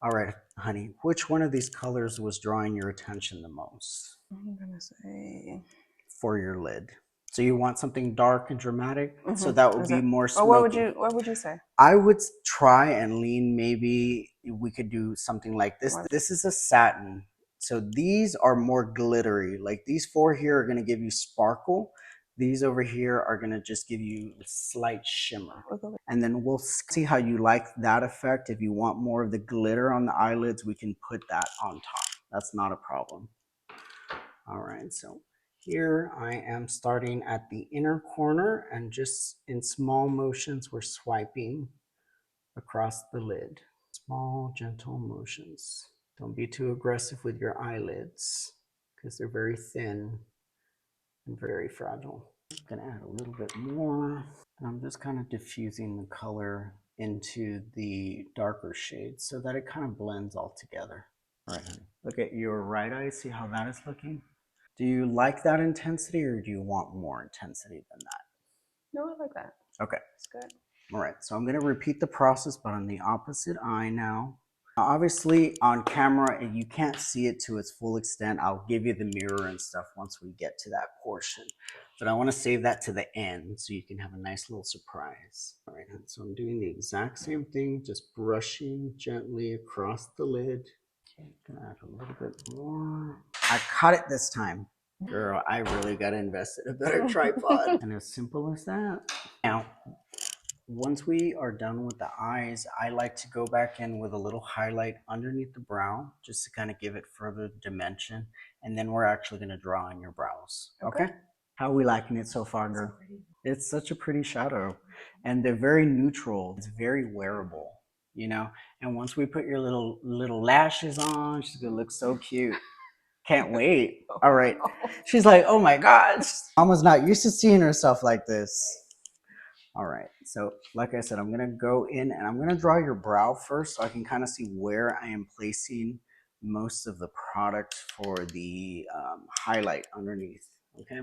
All right, honey, which one of these colors was drawing your attention the most? I'm gonna say for your lid. So you want something dark and dramatic? So that would be more smoky. What would you say? I would try and lean, maybe we could do something like this. This is a satin. So these are more glittery. Like these four here are gonna give you sparkle. These over here are gonna just give you a slight shimmer. And then we'll see how you like that effect. If you want more of the glitter on the eyelids, we can put that on top. That's not a problem. All right, so here I am starting at the inner corner and just in small motions, we're swiping across the lid. Small, gentle motions. Don't be too aggressive with your eyelids because they're very thin and very fragile. I'm gonna add a little bit more. And I'm just kind of diffusing the color into the darker shades so that it kind of blends all together. All right, honey. Look at your right eye, see how that is looking? Do you like that intensity or do you want more intensity than that? No, I like that. Okay. It's good. All right, so I'm gonna repeat the process, but on the opposite eye now. Now, obviously, on camera, you can't see it to its full extent. I'll give you the mirror and stuff once we get to that portion. But I want to save that to the end so you can have a nice little surprise. All right, so I'm doing the exact same thing, just brushing gently across the lid. Okay, gonna add a little bit more. I caught it this time. Girl, I really gotta invest in a better tripod. And as simple as that. Now, once we are done with the eyes, I like to go back in with a little highlight underneath the brow just to kind of give it further dimension. And then we're actually going to draw in your brows. Okay? How are we liking it so far, girl? It's such a pretty shadow. And they're very neutral. It's very wearable, you know? And once we put your little lashes on, she's going to look so cute. Can't wait. All right. She's like, oh my gosh. Mama's not used to seeing herself like this. All right, so like I said, I'm gonna go in and I'm gonna draw your brow first so I can kind of see where I am placing most of the product for the highlight underneath, okay?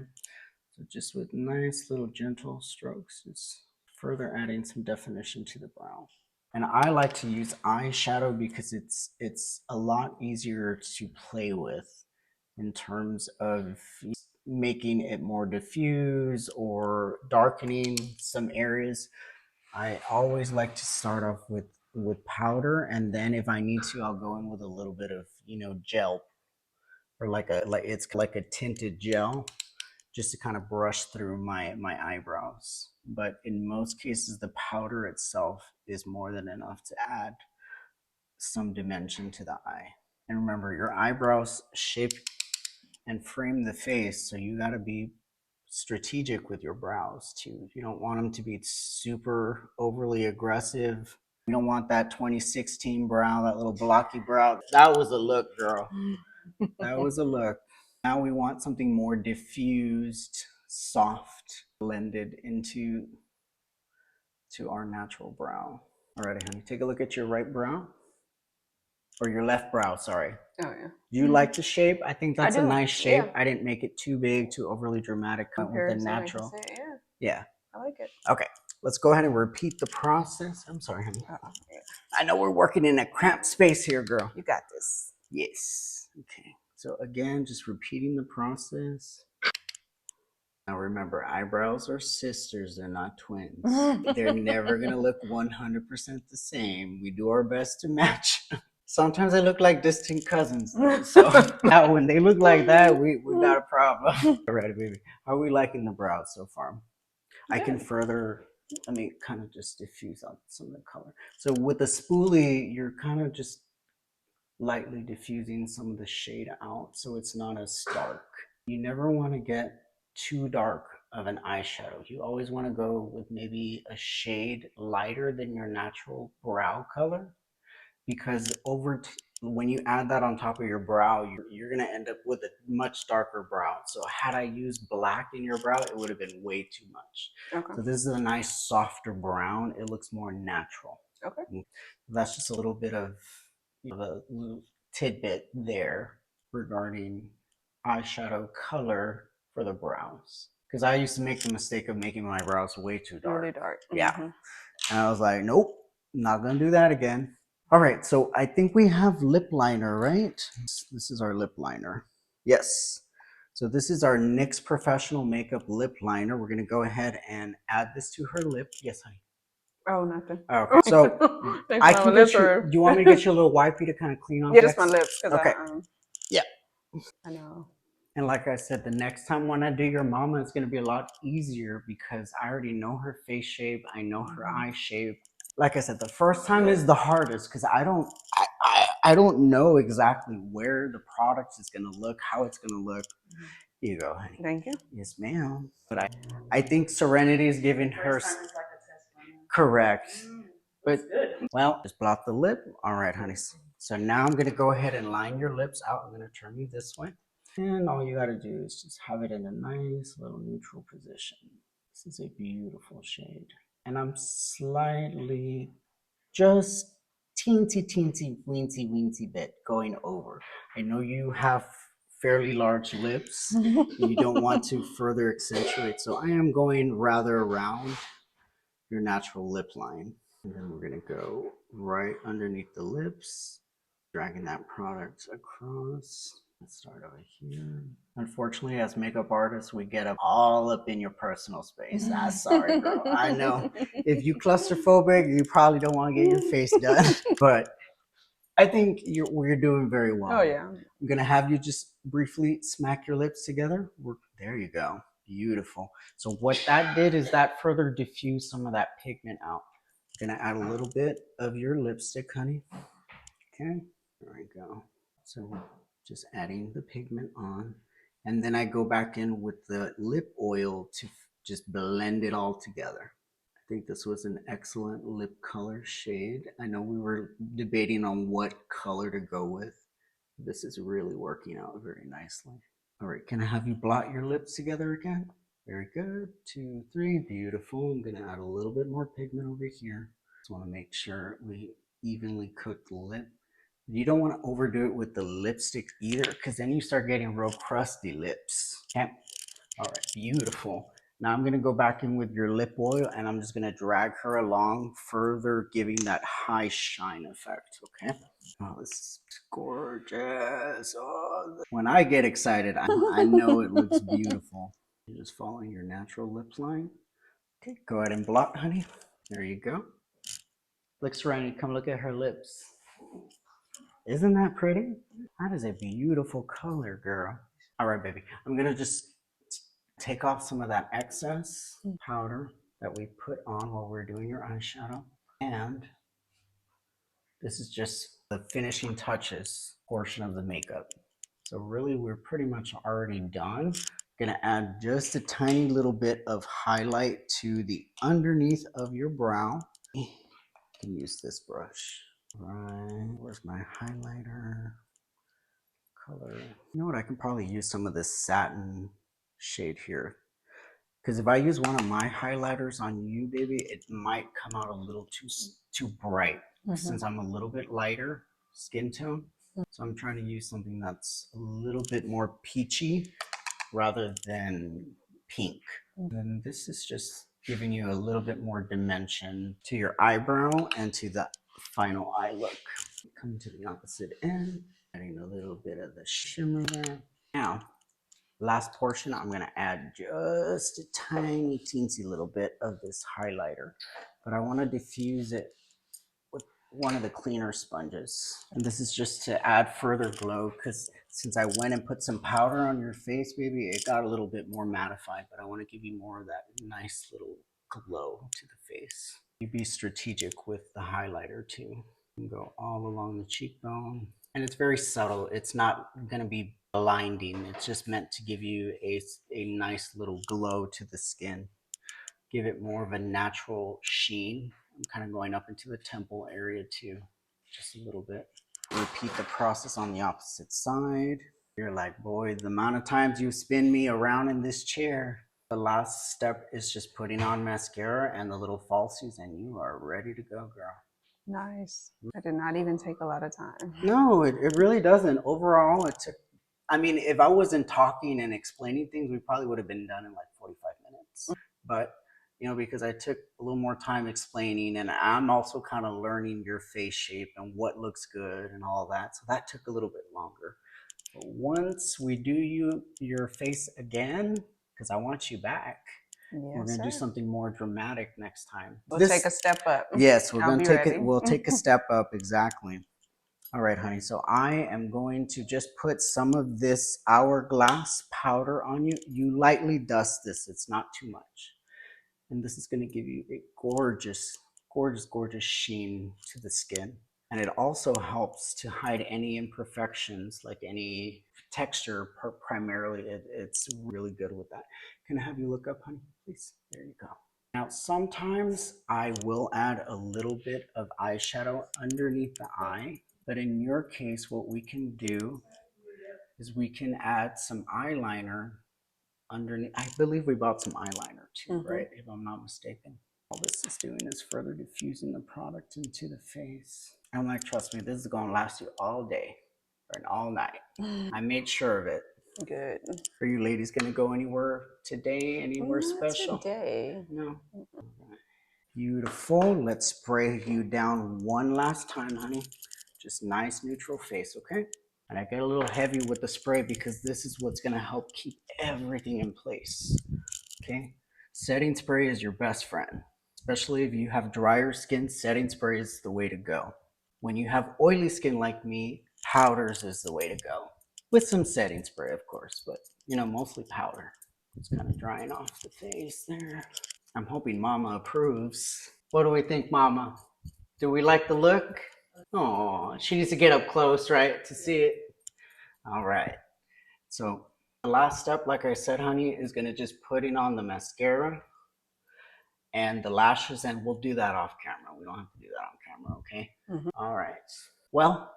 So just with nice little gentle strokes, just further adding some definition to the brow. And I like to use eyeshadow because it's a lot easier to play with in terms of making it more diffuse or darkening some areas. I always like to start off with powder, and then if I need to, I'll go in with a little bit of gel, or it's like a tinted gel, just to kind of brush through my eyebrows. But in most cases, the powder itself is more than enough to add some dimension to the eye. And remember, your eyebrows shape and frame the face, so you got to be strategic with your brows too. You don't want them to be super overly aggressive. You don't want that 2016 brow, that little blocky brow. That was a look, girl. That was a look. Now we want something more diffused, soft, blended into our natural brow. Alrighty, honey, take a look at your right brow. Or your left brow, sorry. Oh, yeah. Do you like the shape? I think that's a nice shape. Yeah. I didn't make it too big, too overly dramatic. With the natural. Yeah. I like it. Okay, let's go ahead and repeat the process. I'm sorry, honey. Yeah. I know we're working in a cramped space here, girl. You got this. Yes. Okay. So again, just repeating the process. Now remember, eyebrows are sisters, they're not twins. They're never going to look 100% the same. We do our best to match. Sometimes they look like distant cousins. So when they look like that, we got a problem. All right, baby. How are we liking the brows so far? Good. I can further, let me kind of just diffuse out some of the color. So with the spoolie, you're kind of just lightly diffusing some of the shade out so it's not as stark. You never want to get too dark of an eyeshadow. You always want to go with maybe a shade lighter than your natural brow color, because when you add that on top of your brow, you're going to end up with a much darker brow. So had I used black in your brow, it would have been way too much. Okay. So this is a nice softer brown. It looks more natural. Okay. That's just a little bit of a little tidbit there regarding eyeshadow color for the brows. Because I used to make the mistake of making my brows way too dark. Really dark. Yeah. Mm-hmm. And I was like, nope, not going to do that again. All right, so I think we have lip liner, right? This is our lip liner. Yes. So this is our NYX Professional Makeup Lip Liner. We're going to go ahead and add this to her lip. Yes, honey. Oh, nothing. Okay, so I can get you. Do you want me to get you a little wipey to kind of clean off? Yeah, just my lips. Okay. Yeah. I know. And like I said, the next time when I do your mama, it's going to be a lot easier because I already know her face shape. I know her eye shape. Like I said, the first time is the hardest because I don't know exactly where the product is going to look, how it's going to look. Here you go, honey. Thank you. Yes, ma'am. But I think Serenity is giving her correct. But well, just blot the lip. All right, honey. So now I'm going to go ahead and line your lips out. I'm going to turn you this way. And all you got to do is just have it in a nice little neutral position. This is a beautiful shade. And I'm slightly, just teensy, weensy bit going over. I know you have fairly large lips. You don't want to further accentuate. So I am going rather around your natural lip line. And then we're gonna go right underneath the lips, dragging that product across. Let's start over here. Unfortunately, as makeup artists, we get all up in your personal space. I'm sorry, girl. I know if you claustrophobic, you probably don't want to get your face done. But I think you're doing very well. Oh yeah. I'm gonna have you just briefly smack your lips together. There you go. Beautiful. So what that did is that further diffused some of that pigment out. I'm gonna add a little bit of your lipstick, honey. Okay, there we go. So just adding the pigment on. And then I go back in with the lip oil to just blend it all together. I think this was an excellent lip color shade. I know we were debating on what color to go with. This is really working out very nicely. All right, can I have you blot your lips together again? Very good. 2, 3, beautiful. I'm gonna add a little bit more pigment over here. Just wanna make sure we evenly cook the lip. You don't want to overdo it with the lipstick either, because then you start getting real crusty lips. Okay. All right, beautiful. Now I'm gonna go back in with your lip oil and I'm just gonna drag her along, further giving that high shine effect, okay? Oh, this is gorgeous. Oh, when I get excited, I know it looks beautiful. You're just following your natural lip line. Okay, go ahead and blot, honey. There you go. Look, Serena, come look at her lips. Isn't that pretty? That is a beautiful color, girl. All right, baby. I'm gonna just take off some of that excess powder that we put on while we're doing your eyeshadow. And this is just the finishing touches portion of the makeup. So really, we're pretty much already done. Gonna add just a tiny little bit of highlight to the underneath of your brow. You can use this brush. Right, where's my highlighter? Color. You know what? I can probably use some of this satin shade here. Because if I use one of my highlighters on you, baby, it might come out a little too bright. Since I'm a little bit lighter skin tone. So I'm trying to use something that's a little bit more peachy rather than pink. And this is just giving you a little bit more dimension to your eyebrow and to the final eye look. Coming to the opposite end, adding a little bit of the shimmer there. Now, last portion, I'm gonna add just a tiny teensy little bit of this highlighter, but I wanna diffuse it with one of the cleaner sponges. And this is just to add further glow, because since I went and put some powder on your face, baby, it got a little bit more mattified, but I wanna give you more of that nice little glow to the face. You be strategic with the highlighter too. Go all along the cheekbone. And it's very subtle. It's not going to be blinding. It's just meant to give you a nice little glow to the skin. Give it more of a natural sheen. I'm kind of going up into the temple area too, just a little bit. Repeat the process on the opposite side. You're like, boy, the amount of times you spin me around in this chair. The last step is just putting on mascara and the little falsies, and you are ready to go, girl. Nice. That did not even take a lot of time. No, it really doesn't. Overall, it took, I mean, if I wasn't talking and explaining things, we probably would have been done in like 45 minutes. But, because I took a little more time explaining, and I'm also kind of learning your face shape and what looks good and all that. So that took a little bit longer. But once we do your face again, because I want you back, we're going to do something more dramatic next time. We'll take a step up. Yes, we're going to take it. We'll take a step up. Exactly. All right, honey. So I am going to just put some of this hourglass powder on you. You lightly dust this. It's not too much. And this is going to give you a gorgeous, gorgeous, gorgeous sheen to the skin. And it also helps to hide any imperfections, like any texture primarily. It's really good with that. Can I have you look up, honey, please? There you go. Now, sometimes I will add a little bit of eyeshadow underneath the eye, but in your case, what we can do is we can add some eyeliner underneath. I believe we bought some eyeliner too, right? If I'm not mistaken. All this is doing is further diffusing the product into the face. I'm like, trust me, this is gonna last you all day and all night. I made sure of it. Good. Are you ladies gonna go anywhere today? Anywhere special? Today. No. Beautiful. Let's spray you down one last time, honey. Just nice neutral face, okay? And I get a little heavy with the spray because this is what's gonna help keep everything in place, okay? Setting spray is your best friend. Especially if you have drier skin, setting spray is the way to go. When you have oily skin like me, powders is the way to go. With some setting spray, of course, but mostly powder. It's kind of drying off the face there. I'm hoping Mama approves. What do we think, Mama? Do we like the look? Oh, she needs to get up close, right, to see it. All right. So the last step, like I said, honey, is gonna just putting on the mascara and the lashes, and we'll do that off camera. We don't have to do that on camera, okay? All right. Well,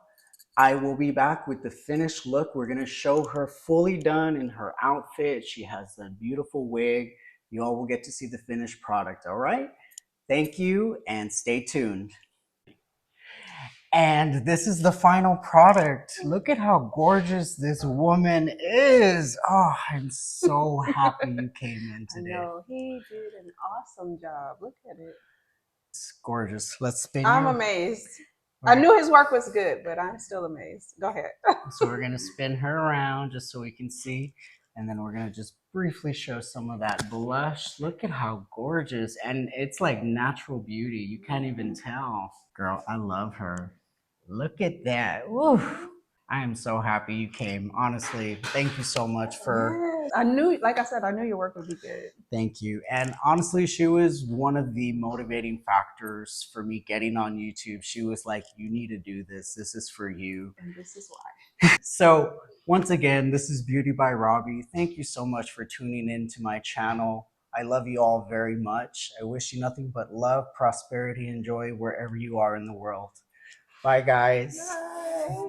I will be back with the finished look. We're gonna show her fully done in her outfit. She has a beautiful wig. You all will get to see the finished product, all right? Thank you and stay tuned. And this is the final product. Look at how gorgeous this woman is. Oh, I'm so happy you came in I today. know, he did an awesome job. Look at it. It's gorgeous. Let's spin I'm you. amazed. I knew his work was good, but I'm still amazed. Go ahead. So we're gonna spin her around just so we can see. And then we're gonna just briefly show some of that blush. Look at how gorgeous. And it's like natural beauty. You can't even tell. Girl, I love her. Look at that. Woo. I am so happy you came. Honestly, thank you so much for. Yes. I knew, like I said, I knew your work would be good. Thank you. And honestly, she was one of the motivating factors for me getting on YouTube. She was like, you need to do this. This is for you. And this is why. So, once again, this is Beauty by Robbie. Thank you so much for tuning in to my channel. I love you all very much. I wish you nothing but love, prosperity, and joy wherever you are in the world. Bye, guys. Bye.